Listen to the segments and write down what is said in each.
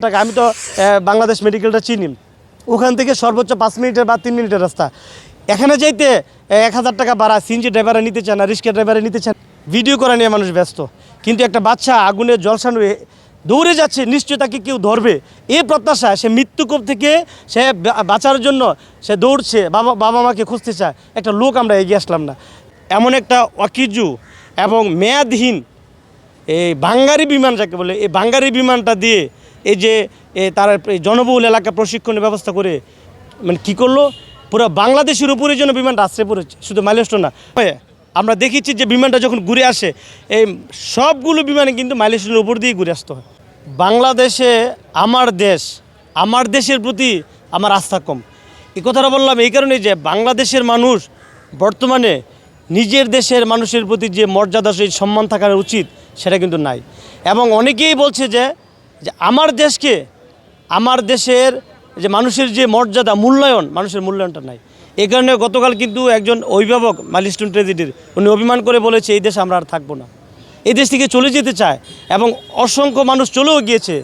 টাকা আমি তো বাংলাদেশ মেডিকেলটা চিনি, ওখান থেকে সর্বোচ্চ 5 মিনিটের বা 3 মিনিটের রাস্তা। এখানে যাইতে 1000 টাকা ভাড়া, সিএনজি ড্রাইভারে নিতে চান না, রিক্সা ড্রাইভারে নিতে চান, ভিডিও করা নিয়ে মানুষ ব্যস্ত। কিন্তু একটা বাচ্চা আগুনে জলসানো দৌড়ে যাচ্ছে, নিশ্চয় তাকে কেউ ধরবে, এই প্রত্যাশা। সে মৃত্যুকূপ থেকে সে বাঁচার জন্য সে দৌড়ছে, বাবা মাকে খুঁজতে চায়। একটা লোক আমরা এগিয়ে আসলাম না। এমন একটা অকিজু এবং মেয়াদহীন এই বাঙ্গারি বিমান যাকে বলে, এই বাঙ্গারি বিমানটা দিয়ে এই যে তারা জনবহুল এলাকা প্রশিক্ষণের ব্যবস্থা করে মানে কী করলো, পুরো বাংলাদেশের উপরে যেন বিমানটা আশ্রয় পড়েছে, শুধু মাইলস্টোন না। আমরা দেখেছি যে বিমানটা যখন ঘুরে আসে, এই সবগুলো বিমানে কিন্তু মাইলস্টোনের উপর দিয়ে ঘুরে আসতে হয়। বাংলাদেশে আমার দেশের প্রতি আমার আস্থা কম। এই কথাটা বললাম এই কারণে যে বাংলাদেশের মানুষ বর্তমানে নিজের দেশের মানুষের প্রতি যে মর্যাদা, সেই সম্মান থাকার উচিত, সেটা কিন্তু নাই। এবং অনেকেই বলছে যে আমার দেশকে, আমার দেশের যে মানুষের যে মর্যাদা, মূল্যায়ন, মানুষের মূল্যায়নটা নাই। এই কারণে গতকাল কিন্তু একজন অভিভাবক মাইলস্টোন ট্র্যাজেডির উনি অভিমান করে বলেছে এই দেশে আমরা আর থাকবো না, এই দেশ থেকে চলে যেতে চায়। এবং অসংখ্য মানুষ চলেও গিয়েছে,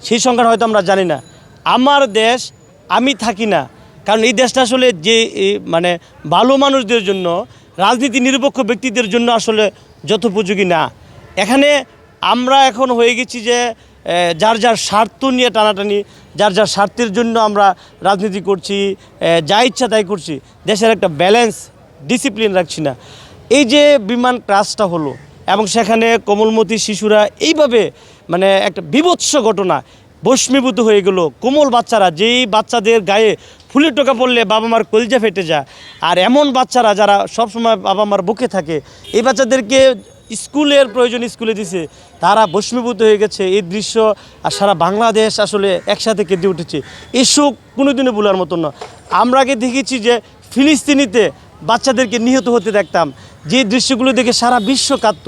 সেই সংখ্যাটা হয়তো আমরা জানি না। আমার দেশ, আমি থাকি না, কারণ এই দেশটা আসলে যে মানে ভালো মানুষদের জন্য, রাজনীতি নিরপেক্ষ ব্যক্তিদের জন্য আসলে যথোপযোগী না। এখানে আমরা এখন হয়ে গেছি যে যার যার স্বার্থ নিয়ে টানাটানি, যার যার স্বার্থের জন্য আমরা রাজনীতি করছি, যা ইচ্ছা তাই করছি, দেশের একটা ব্যালেন্স, ডিসিপ্লিন রাখছি না। এই যে বিমান ক্রাশটা হলো এবং সেখানে কোমলমতি শিশুরা এইভাবে মানে একটা বিভৎস ঘটনা, বস্মীভূত হয়ে গেল। কোমল বাচ্চারা, যেই বাচ্চাদের গায়ে ফুলের টোকা পড়লে বাবা মার কলিজা ফেটে যায়, আর এমন বাচ্চারা যারা সবসময় বাবা মার বুকে থাকে, এই বাচ্চাদেরকে স্কুলের প্রয়োজন স্কুলে দিছে, তারা বস্মীভূত হয়ে গেছে। এই দৃশ্য আর সারা বাংলাদেশ আসলে একসাথে কেঁদে উঠেছে। এসব কোনোদিনও ভুলার মতো না। আমরা আগে দেখেছি যে ফিলিস্তিনিতে বাচ্চাদেরকে নিহত হতে দেখতাম, যে দৃশ্যগুলো দেখে সারা বিশ্ব কাঁদত।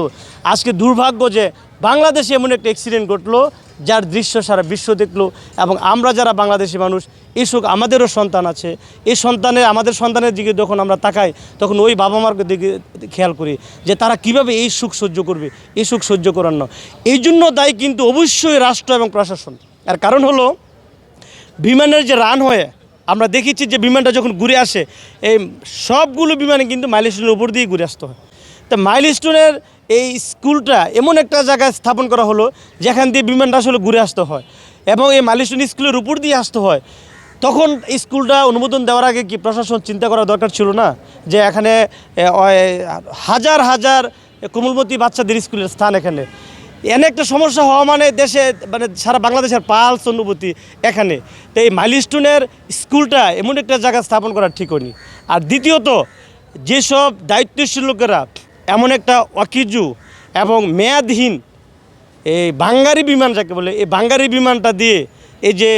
আজকে দুর্ভাগ্য যে বাংলাদেশে এমন একটা অ্যাক্সিডেন্ট ঘটলো, যার দৃশ্য সারা বিশ্ব দেখলো। এবং আমরা যারা বাংলাদেশি মানুষ, এই সুখ, আমাদেরও সন্তান আছে, এই আমাদের সন্তানের দিকে যখন আমরা তাকাই, তখন ওই বাবা মার দিকে খেয়াল করি যে তারা কিভাবে এই সুখ সহ্য করবে। এই সুখ সহ্য করার না, এই জন্য দায়ী কিন্তু অবশ্যই রাষ্ট্র এবং প্রশাসন। আর কারণ হলো বিমানের যে রান হয়ে আমরা দেখেছি যে বিমানটা যখন ঘুরে আসে, এই সবগুলো বিমানে কিন্তু মাইলস্টোনের উপর দিয়ে ঘুরে আসতে হয়। তো মাইলস্টোনের এই স্কুলটা এমন একটা জায়গায় স্থাপন করা হলো যেখান দিয়ে বিমানটা আসলে ঘুরে আসতে হয়, এবং এই মাইলস্টোন স্কুলের উপর দিয়ে আসতে হয়। তখন স্কুলটা অনুমোদন দেওয়ার আগে কি প্রশাসন চিন্তা করা দরকার ছিল না যে এখানে হাজার হাজার কোমলমতি বাচ্চাদের স্কুলের স্থান, এখানে এনে একটা সমস্যা হওয়া মানে দেশে মানে সারা বাংলাদেশের পালস অনুভূতি এখানে। তো এই মাইলস্টোনের স্কুলটা এমন একটা জায়গা স্থাপন করা ঠিক হয়নি। আর দ্বিতীয়ত, যেসব দায়িত্বশীল লোকেরা এমন একটা অকিজু এবং মেয়াদহীন এই বাঙ্গারি বিমান যাকে বলে, এই বাঙ্গারি বিমানটা দিয়ে এই যে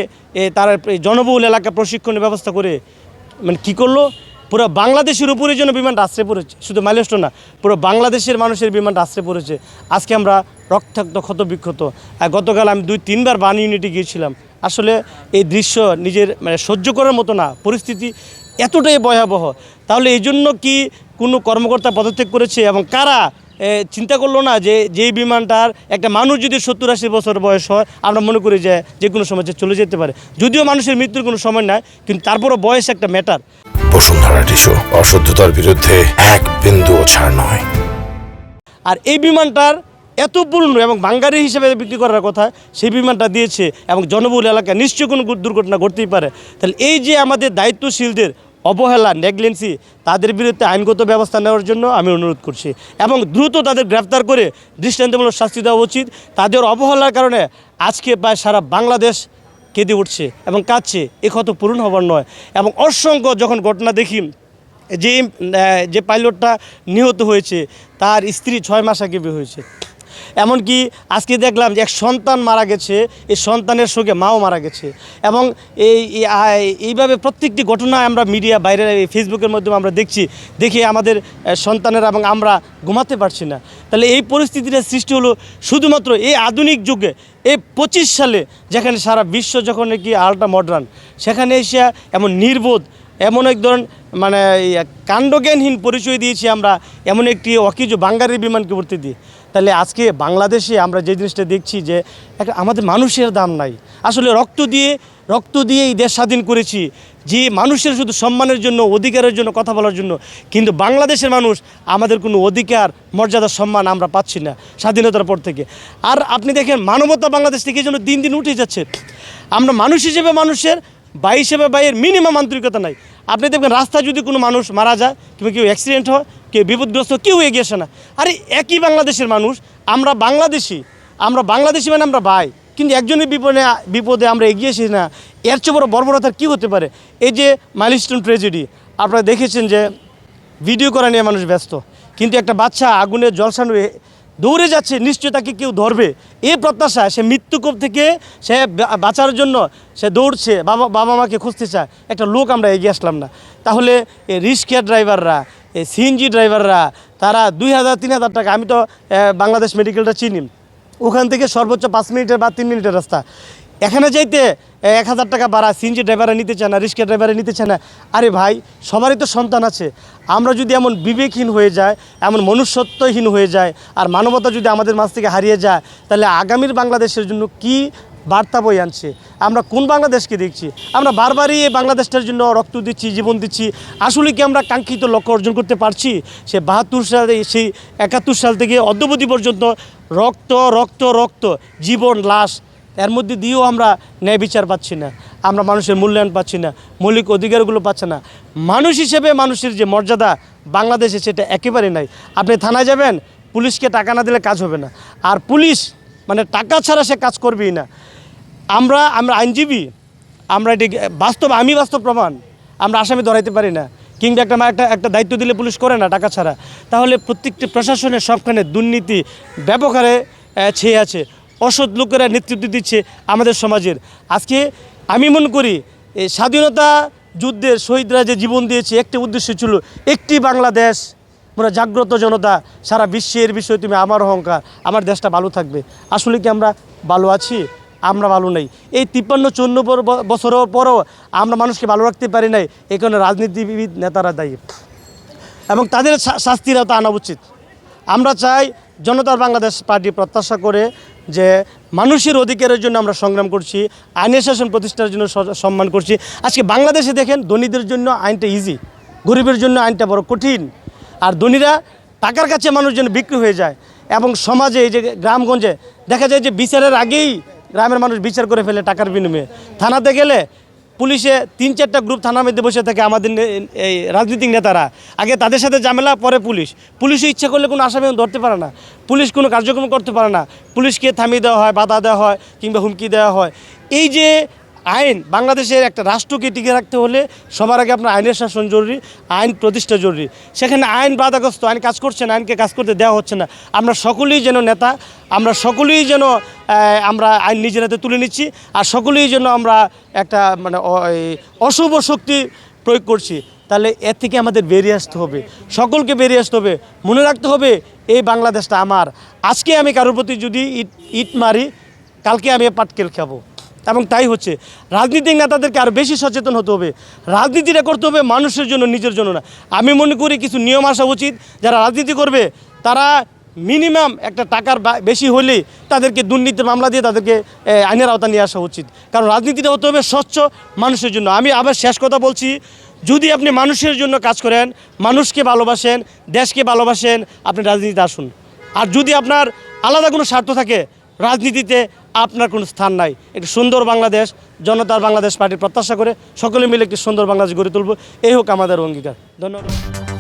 তারা জনবহুল এলাকা প্রশিক্ষণের ব্যবস্থা করে মানে কী করলো, পুরো বাংলাদেশের উপরে যেন বিমানটা আশ্রয় পড়েছে, শুধু মাইলস্টোন না, পুরো বাংলাদেশের মানুষের বিমানটা আশ্রয় পড়েছে। আজকে আমরা রক্তাক্ত ক্ষতবিক্ষত। গতকাল আমি 2-3 বার বান ইউনিটে গিয়েছিলাম। আসলে এই দৃশ্য নিজের মানে সহ্য করার মতো না, পরিস্থিতি এতটাই ভয়াবহ। তাহলে এই জন্য কি কোনো কর্মকর্তা পদত্যাগ করেছে? এবং কারা চিন্তা করলো না যে যেই বিমানটার একটা মানুষ যদি 70-80 বছর বয়স হয়, আমরা মনে করি যে কোনো সময় চলে যেতে পারে, যদিও মানুষের মৃত্যুর কোনো সময় নাই, কিন্তু তারপরও বয়স একটা ম্যাটার। বসুন্ধরা টিস্যু, অশুদ্ধতার বিরুদ্ধে এক বিন্দুও ছাড় নয়। আর এই বিমানটার এত পুরনো এবং বাঙ্গারি হিসেবে বিক্রি করার কথা, সেই বিমানটা দিয়েছে এবং জনবহুল এলাকায় নিশ্চয়ই কোনো দুর্ঘটনা ঘটতেই পারে। তাহলে এই যে আমাদের দায়িত্বশীলদের অবহেলা, নেগলেন্সি, তাদের বিরুদ্ধে আইনগত ব্যবস্থা নেওয়ার জন্য আমি অনুরোধ করছি, এবং দ্রুত তাদের গ্রেফতার করে দৃষ্টান্তমূলক শাস্তি দেওয়া উচিত। তাদের অবহেলার কারণে আজকে প্রায় সারা বাংলাদেশ কেঁদে উঠছে এবং কাঁদছে, এ ক্ষত পূরণ হবার নয়। এবং অসংখ্য যখন ঘটনা দেখি, যে পাইলটটা নিহত হয়েছে তার স্ত্রী 6 মাস আগে বিয়ে হয়েছে, এমনকি আজকে দেখলাম যে এক সন্তান মারা গেছে, এই সন্তানের সঙ্গে মাও মারা গেছে। এবং এইভাবে প্রত্যেকটি ঘটনায় আমরা মিডিয়া বাইরে ফেসবুকের মাধ্যমে আমরা দেখি আমাদের সন্তানেরা, এবং আমরা ঘুমাতে পারছি না। তাহলে এই পরিস্থিতিটা সৃষ্টি হলো শুধুমাত্র এই আধুনিক যুগে, এই 25 সালে, যেখানে সারা বিশ্ব যখন কি আল্ট্রা মডার্ন, সেখানে এসে এমন নির্বোধ, এমন এক ধরনের মানে কাণ্ডজ্ঞানহীন পরিচয় দিয়েছি আমরা এমন একটি অকিজু বাঙ্গারি বিমানকে উঠতে দিয়ে। তাহলে আজকে বাংলাদেশে আমরা যে জিনিসটা দেখছি যে একটা আমাদের মানুষের দাম নাই। আসলে রক্ত দিয়ে এই দেশ স্বাধীন করেছি, যে মানুষের শুধু সম্মানের জন্য, অধিকারের জন্য কথা বলার জন্য। কিন্তু বাংলাদেশের মানুষ আমাদের কোনো অধিকার, মর্যাদা, সম্মান আমরা পাচ্ছি না স্বাধীনতার পর থেকে। আর আপনি দেখেন মানবতা বাংলাদেশ থেকে যেন দিন দিন উঠে যাচ্ছে। আমরা মানুষ হিসেবে মানুষের, ভাই হিসেবে ভাইয়ের মিনিমাম আন্তরিকতা নাই। আপনি দেখবেন রাস্তায় যদি কোনো মানুষ মারা যায় কিংবা কেউ অ্যাক্সিডেন্ট হয়, কেউ বিপদগ্রস্ত, কেউ এগিয়ে আসে না। আরে একই বাংলাদেশের মানুষ, আমরা বাংলাদেশি মানে আমরা ভাই, কিন্তু একজনের বিপদে আমরা এগিয়ে আসি না। এর চেয়ে বড় বর্বরতার কী হতে পারে? এই যে মাইলস্টোন ট্র্যাজেডি আপনারা দেখেছেন যে ভিডিও করা নিয়ে মানুষ ব্যস্ত, কিন্তু একটা বাচ্চা আগুনের ঝলসানো দৌড়ে যাচ্ছে, নিশ্চয় তাকে কেউ ধরবে, এই প্রত্যাশা। সে মৃত্যুকূপ থেকে সে বাঁচার জন্য সে দৌড়ছে, বাবা মাকে খুঁজতে চায়। একটা লোক আমরা এগিয়ে আসলাম না। তাহলে এই রিক্সা ড্রাইভাররা, এই সিএনজি ড্রাইভাররা, তারা 2000-3000 টাকা, আমি তো বাংলাদেশ মেডিকেলটা চিনি, ওখান থেকে সর্বোচ্চ 5 মিনিটের বা 3 মিনিটের রাস্তা, এখানে যাইতে 1000 টাকা ভাড়া সিএনজি ড্রাইভারে নিতে চায় না, রিক্সা ড্রাইভারে নিতে চায় না। আরে ভাই, সবারই তো সন্তান আছে। আমরা যদি এমন বিবেকহীন হয়ে যায়, এমন মনুষ্যত্বহীন হয়ে যায়, আর মানবতা যদি আমাদের মাঝ থেকে হারিয়ে যায়, তাহলে আগামীর বাংলাদেশের জন্য কি বার্তা বই আনছে? আমরা কোন বাংলাদেশকে দেখছি? আমরা বারবারই এই বাংলাদেশটার জন্য রক্ত দিচ্ছি, জীবন দিচ্ছি। আসলে কি আমরা কাঙ্ক্ষিত লক্ষ্য অর্জন করতে পারছি? সে 72 সালে, সেই 71 সাল থেকে অদ্যবধি পর্যন্ত রক্ত রক্ত রক্ত, জীবন, লাশ, এর মধ্যে দিয়েও আমরা ন্যায় বিচার পাচ্ছি না। আমরা মানুষের মূল্যায়ন পাচ্ছি না, মৌলিক অধিকারগুলো পাচ্ছি না। মানুষ হিসেবে মানুষের যে মর্যাদা বাংলাদেশে, সেটা একেবারে নাই। আপনি থানায় যাবেন, পুলিশকে টাকা না দিলে কাজ হবে না। আর পুলিশ মানে টাকা ছাড়া সে কাজ করবেই না। আমরা আইনজীবী, আমরা এটি আমি বাস্তব প্রমাণ। আমরা আসামি ধরাইতে পারি না, কিংবা একটা দায়িত্ব দিলে পুলিশ করে না টাকা ছাড়া। তাহলে প্রত্যেকটি প্রশাসনের সবখানে দুর্নীতি ব্যবহারে ছেয়ে আছে। অসৎ লোকেরা নেতৃত্ব দিচ্ছে আমাদের সমাজের। আজকে আমি মনে করি এই স্বাধীনতা যুদ্ধের শহীদরা যে জীবন দিয়েছে, একটি উদ্দেশ্য ছিল, একটি বাংলাদেশ, পুরো জাগ্রত জনতা, সারা বিশ্বের বিষয়ে তুমি আমার অহংকার, আমার দেশটা ভালো থাকবে। আসলে কি আমরা ভালো আছি? আমরা ভালো নেই। এই 53-54 বছরের পরও আমরা মানুষকে ভালো রাখতে পারি নাই। এই কারণে রাজনীতিবিদ, নেতারা দায়ী, এবং তাদের শাস্তিরা তো আনা উচিত। আমরা চাই, জনতার বাংলাদেশ পার্টি প্রত্যাশা করে যে মানুষের অধিকারের জন্য আমরা সংগ্রাম করছি, আইনের শাসন প্রতিষ্ঠার জন্য সম্মান করছি। আজকে বাংলাদেশে দেখেন, ধনীদের জন্য আইনটা ইজি, গরিবের জন্য আইনটা বড় কঠিন। আর ধনীরা টাকার কাছে মানুষ যেন বিক্রি হয়ে যায়। এবং সমাজে, এই যে গ্রামগঞ্জে দেখা যায় যে বিচারের আগেই গ্রামের মানুষ বিচার করে ফেলে টাকার বিনিময়ে। থানাতে গেলে পুলিশে 3-4টা গ্রুপ থানার মধ্যে বসে থাকে, আমাদের এই রাজনৈতিক নেতারা। আগে তাদের সাথে ঝামেলা, পরে পুলিশও ইচ্ছা করলে কোনো আসামি ধরতে পারে না, পুলিশ কোনো কার্যক্রম করতে পারে না। পুলিশকে থামিয়ে দেওয়া হয়, বাধা দেওয়া হয়, কিংবা হুমকি দেওয়া হয়। এই যে আইন, বাংলাদেশের একটা রাষ্ট্রকে টিকে রাখতে হলে সবার আগে আপনার আইনের শাসন জরুরি, আইন প্রতিষ্ঠা জরুরি। সেখানে আইন বাধাগ্রস্ত, আইন কাজ করছে না, আইনকে কাজ করতে দেওয়া হচ্ছে না। আমরা সকলেই যেন নেতা, আমরা সকলেই যেন আমরা আইন নিজের হাতে তুলে নিচ্ছি, আর সকলেই যেন আমরা একটা মানে অশুভ শক্তি প্রয়োগ করছি। তাহলে এর থেকে আমাদের বেরিয়ে আসতে হবে, সকলকে বেরিয়ে আসতে হবে। মনে রাখতে হবে, এই বাংলাদেশটা আমার। আজকে আমি কারোর প্রতি যদি ইট মারি, কালকে আমি পাটকেল খাবো। এবং তাই হচ্ছে। রাজনীতিক নেতাদেরকে আরও বেশি সচেতন হতে হবে। রাজনীতিটা করতে হবে মানুষের জন্য, নিজের জন্য না। আমি মনে করি কিছু নিয়ম আসা উচিত। যারা রাজনীতি করবে তারা মিনিমাম একটা টাকার বেশি হলেই তাদেরকে দুর্নীতির মামলা দিয়ে তাদেরকে আইনের আওতা নিয়ে আসা উচিত। কারণ রাজনীতিটা হতে হবে স্বচ্ছ, মানুষের জন্য। আমি আবার শেষ কথা বলছি, যদি আপনি মানুষের জন্য কাজ করেন, মানুষকে ভালোবাসেন, দেশকে ভালোবাসেন, আপনি রাজনীতিতে আসুন। আর যদি আপনার আলাদা কোনো স্বার্থ থাকে, রাজনীতিতে আপনার কোনো স্থান নাই। একটি সুন্দর বাংলাদেশ, জনতার বাংলাদেশ পার্টি প্রত্যাশা করে সকলে মিলে একটি সুন্দর বাংলাদেশ গড়ে তুলব। এই হোক আমাদের অঙ্গীকার। ধন্যবাদ।